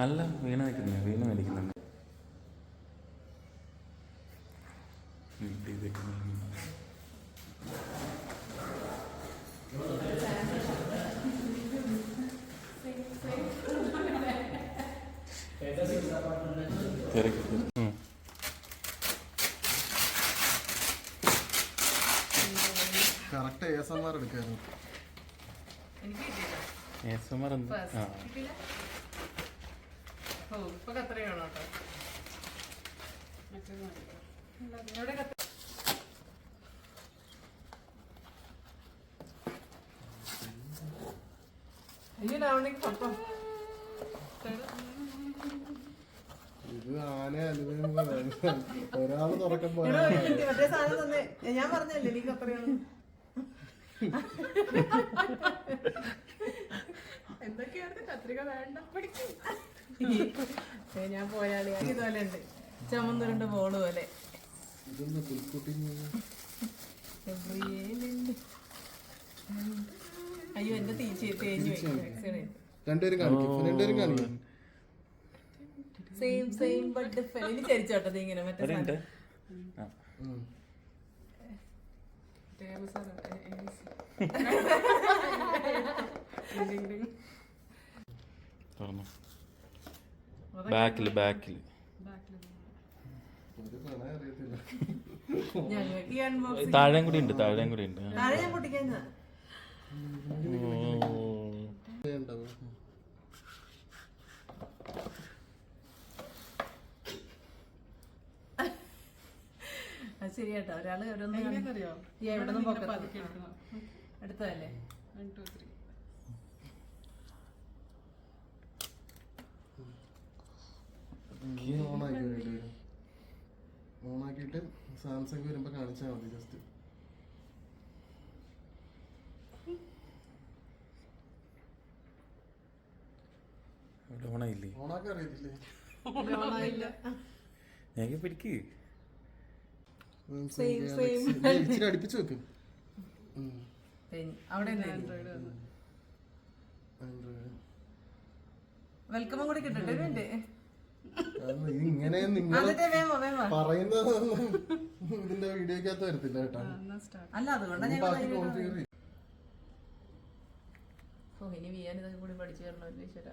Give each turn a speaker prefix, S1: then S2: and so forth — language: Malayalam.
S1: അല്ല, വീണ നിൽക്കുന്നത്, വീണ് മേടിക്കുന്നുണ്ട്.
S2: Correct ASMR എടുക്കായിരുന്നു. ഇത് ആന ഒരാള് തുറക്കുമ്പോ
S3: മറ്റേ സാധനം തന്നെ ഞാൻ പറഞ്ഞല്ലേ എനിക്ക് അത്രയാണ്. എന്തൊക്കെയാണ് കത്രിക വേണ്ട പിടിക്കും. ഞാൻ പോയാളി ഇതുപോലെ ഉണ്ട്, ചമന്നുരുണ്ട് ബോള് പോലെ. അയ്യോ എന്റെ തേഞ്ഞു സെയിം സെയിം ബട്ട് ഡിഫറെന്റ്. ചരിച്ചോട്ടത് ഇങ്ങനെ മറ്റേ
S1: ബാക്കില് താഴെയും കൂടി ഉണ്ട്.
S3: താഴെ ഞാൻ പൊട്ടിക്കാൻ ശരിയാട്ടോ. ഒരാള് എടുത്തതല്ലേ.
S2: ഓണാക്കിട്ട് സാംസങ് വരുമ്പോ കാണിച്ചാൽ മതി. ജസ്റ്റ് ഓണാക്കാൻ അറിയത്തില്ലേ?
S1: പിടിക്ക്.
S2: ഇച്ചിരി അടുപ്പിച്ച് വെക്കും.
S3: വെൽക്കം കൂടി കിട്ടട്ടെ.
S2: ഇങ്ങനെ നിങ്ങൾ പറയുന്നത് ഇതിന്റെ വീഡിയോക്കകത്ത് വരത്തില്ല കേട്ടോ.
S3: അല്ല അതുകൊണ്ടാണ് ഇനി വീയാൻ ഇതൊക്കെ കൂടി പഠിച്ചു തരണമല്ലോ ഈശ്വര.